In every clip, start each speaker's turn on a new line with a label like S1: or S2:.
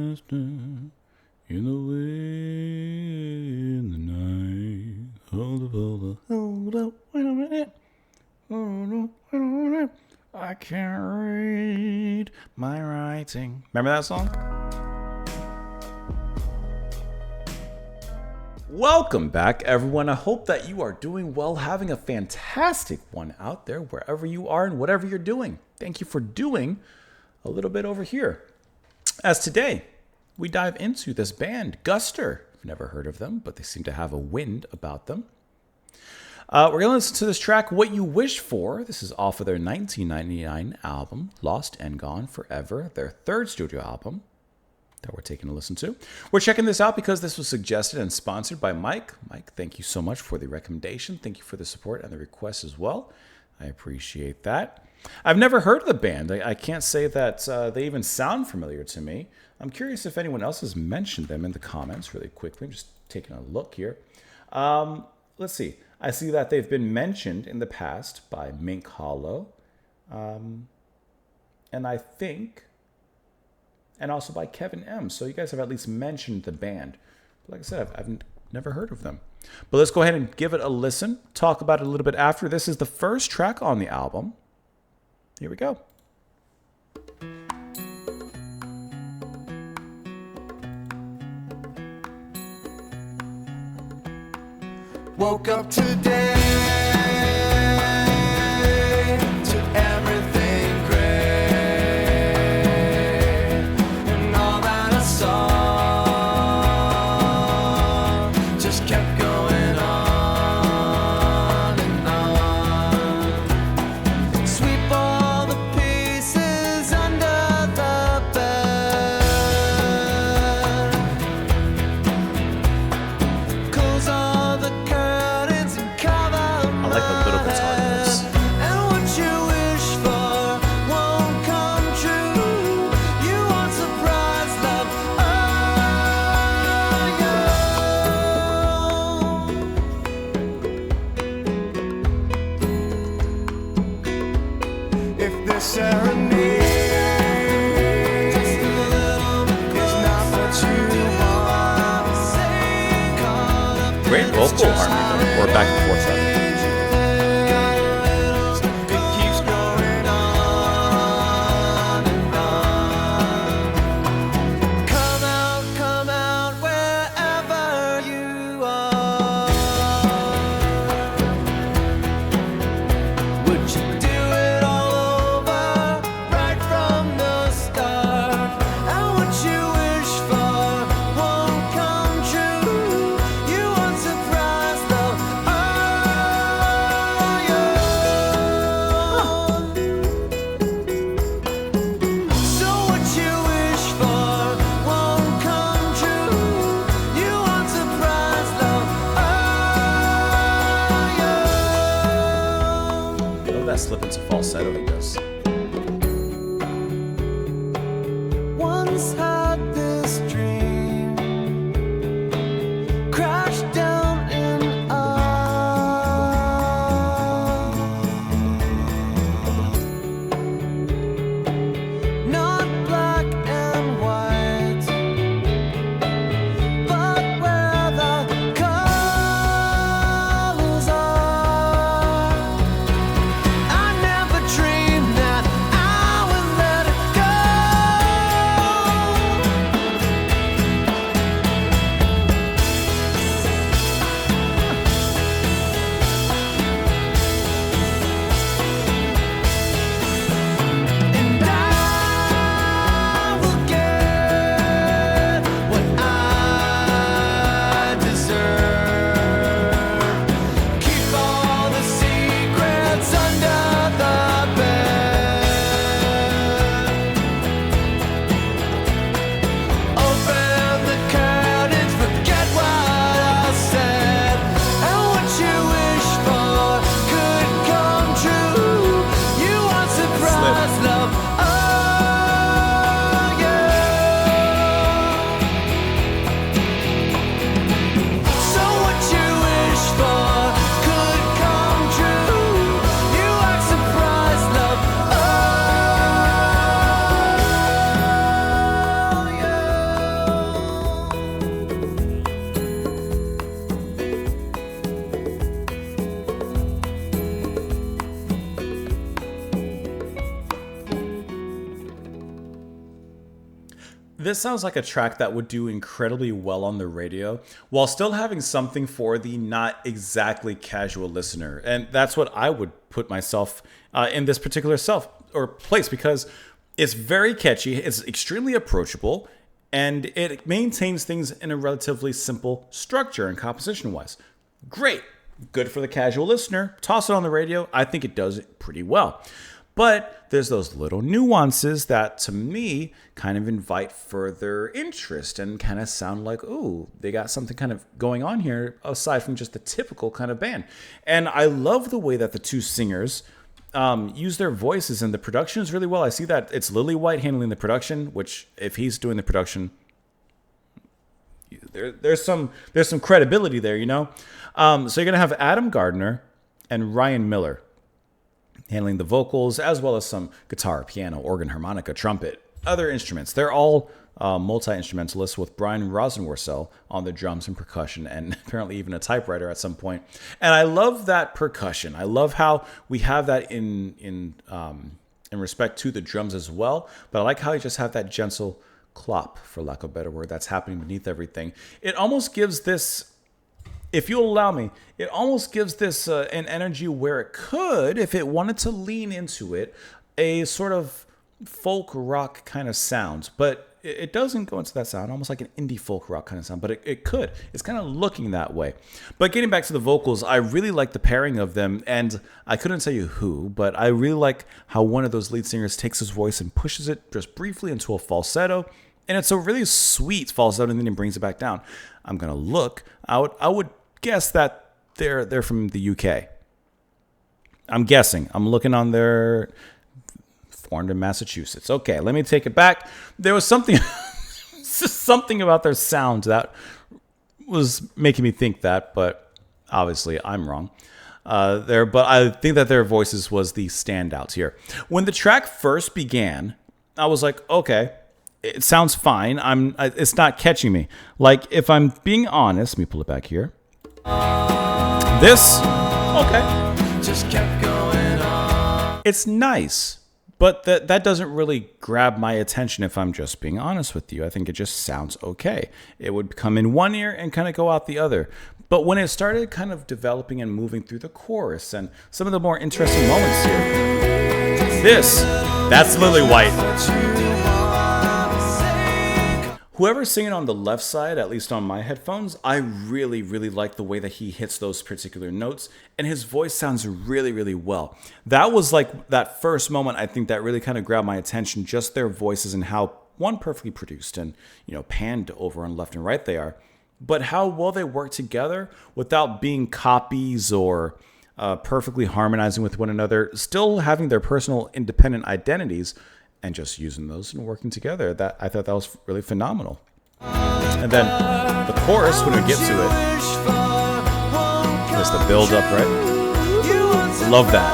S1: Guster, in the way in the night. Hold up, wait a minute. I can't read my writing. Remember that song? Welcome back, everyone. I hope that you are doing well, having a fantastic one out there, wherever you are and whatever you're doing. Thank you for doing a little bit over here. As today, we dive into this band, Guster. I've never heard of them, but they seem to have a wind about them. We're going to listen to this track, What You Wish For. This is off of their 1999 album, Lost and Gone Forever, their third studio album that we're taking a listen to. We're checking this out because this was suggested and sponsored by Mike. Mike, thank you so much for the recommendation. Thank you for the support and the request as well. I appreciate that. I've never heard of the band. I can't say that they even sound familiar to me. I'm curious if anyone else has mentioned them in the comments really quickly. I'm just taking a look here. Let's see. I see that they've been mentioned in the past by Mink Hollow. And I think... and also by Kevin M. So you guys have at least mentioned the band. But like I said, I've never heard of them. But let's go ahead and give it a listen. Talk about it a little bit after. This is the first track on the album. Here we go.
S2: Woke up today to everything gray, and all that I saw just kept going on and on. Sweep all the pieces under the bed, close all the curtains and cover
S1: I like the little guitar notes.
S2: and what you wish for won't come true. You want surprise love, if this serenade is not what you want,
S1: Great vocal harmony, or back and forth. Rather.
S2: it keeps going on and on. Come out wherever you are. Would you do it all over right from the start? And what you wish for won't come true. You want surprise love, so what you wish for won't come true. You want surprise love,
S1: Oh, that slip into falsetto he does.
S2: Once had this dream, crashed down in awe. Not black and white, but where the colors are. I never dreamed that I would let it go.
S1: This sounds like a track that would do incredibly well on the radio while still having something for the not exactly casual listener. And that's what I would put myself in this particular place, because it's very catchy, it's extremely approachable, and it maintains things in a relatively simple structure and composition wise. Great. Good for the casual listener. Toss it on the radio. I think it does it pretty well. But there's those little nuances that, to me, kind of invite further interest and kind of sound like, ooh, they got something kind of going on here aside from just the typical kind of band. And I love the way that the two singers use their voices, and the production is really well. I see that it's Lily White handling the production, which if he's doing the production, there's some credibility there, you know? So you're going to have Adam Gardner and Ryan Miller handling the vocals, as well as some guitar, piano, organ, harmonica, trumpet, other instruments. They're all multi-instrumentalists, with Brian Rosenworcel on the drums and percussion, and apparently even a typewriter at some point. And I love that percussion. I love how we have that in respect to the drums as well. But I like how you just have that gentle clop, for lack of a better word, that's happening beneath everything. It almost gives this, if you'll allow me, it almost gives this an energy where it could, if it wanted to lean into it, a sort of folk rock kind of sound. But it doesn't go into that sound, almost like an indie folk rock kind of sound, but it could. It's kind of looking that way. But getting back to the vocals, I really like the pairing of them, and I couldn't tell you who, but I really like how one of those lead singers takes his voice and pushes it just briefly into a falsetto, and it's a really sweet falsetto, and then he brings it back down. I'm going to look out. I would guess that they're from the UK. I'm guessing. I'm looking on their... Formed in Massachusetts. Okay, let me take it back. There was something about their sound that was making me think that, but obviously I'm wrong. But I think that their voices was the standouts here. When the track first began, I was like, okay, it sounds fine. It's not catching me. Like, if I'm being honest, let me pull it back here. This, okay, just kept going on. It's nice. But that doesn't really grab my attention, if I'm just being honest with you. I think it just sounds okay. It would come in one ear and kind of go out the other. But when it started kind of developing and moving through the chorus and some of the more interesting moments here, that's Lily White. Whoever's singing on the left side, at least on my headphones, I really, really like the way that he hits those particular notes, and his voice sounds really, really well. That was like that first moment, I think, that really kind of grabbed my attention, just their voices and how, one, perfectly produced and, panned over on left and right they are, but how well they work together without being copies or perfectly harmonizing with one another, still having their personal independent identities, and just using those and working together. I thought that was really phenomenal. And then the chorus, when we get to it, there's the build up, right? Love that.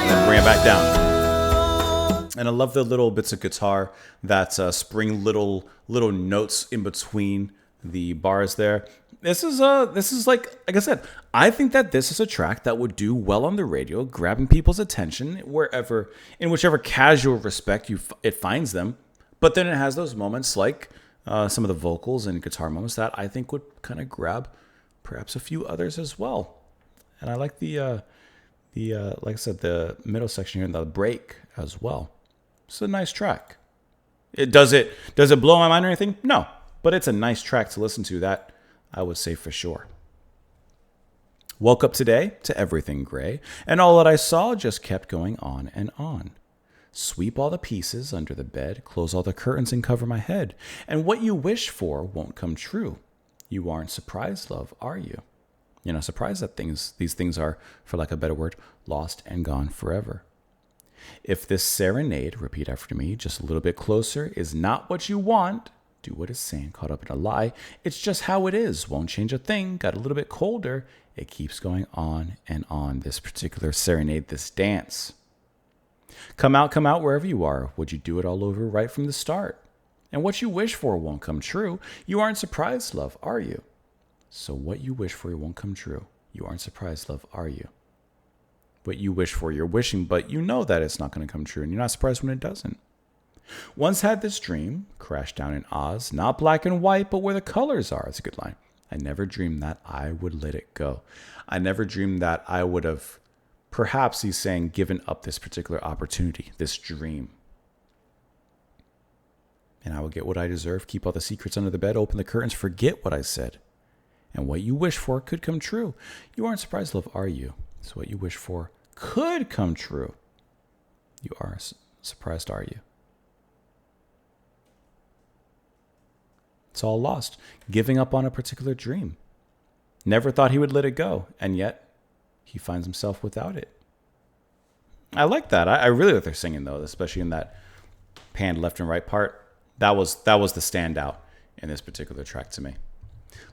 S1: And then bring it back down. And I love the little bits of guitar that spring little notes in between the bars there. This is like I said, I think that this is a track that would do well on the radio, grabbing people's attention in whichever casual respect it finds them. But then it has those moments like some of the vocals and guitar moments that I think would kind of grab perhaps a few others as well. And I like the like I said, the middle section here and the break as well. It's a nice track. Does it blow my mind or anything? No, but it's a nice track to listen to. That I would say for sure. Woke up today to everything gray, and all that I saw just kept going on and on. Sweep all the pieces under the bed, close all the curtains and cover my head, and what you wish for won't come true. You aren't surprised, love, are you? You're not surprised that these things are, for lack of a better word, lost and gone forever. If this serenade, repeat after me, just a little bit closer, is not what you want, do what it's saying, caught up in a lie. It's just how it is. Won't change a thing. Got a little bit colder. It keeps going on and on. This particular serenade, this dance. Come out wherever you are. Would you do it all over right from the start? And what you wish for won't come true. You aren't surprised, love, are you? So what you wish for won't come true. You aren't surprised, love, are you? What you wish for, you're wishing, but you know that it's not going to come true, and you're not surprised when it doesn't. Once had this dream, crashed down in Oz, not black and white, but where the colors are. It's a good line. I never dreamed that I would let it go. I never dreamed that I would have, perhaps he's saying, given up this particular opportunity, this dream. And I will get what I deserve, keep all the secrets under the bed, open the curtains, forget what I said. And what you wish for could come true. You aren't surprised, love, are you? So what you wish for could come true. You are surprised, are you? It's all lost. Giving up on a particular dream. Never thought he would let it go, and yet he finds himself without it. I like that. I really like their singing, though, especially in that panned left and right part. That was the standout in this particular track to me.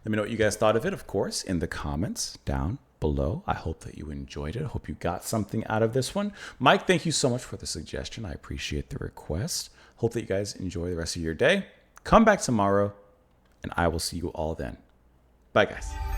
S1: Let me know what you guys thought of it, of course, in the comments down below. I hope that you enjoyed it. I hope you got something out of this one. Mike, thank you so much for the suggestion. I appreciate the request. Hope that you guys enjoy the rest of your day. Come back tomorrow, and I will see you all then. Bye, guys.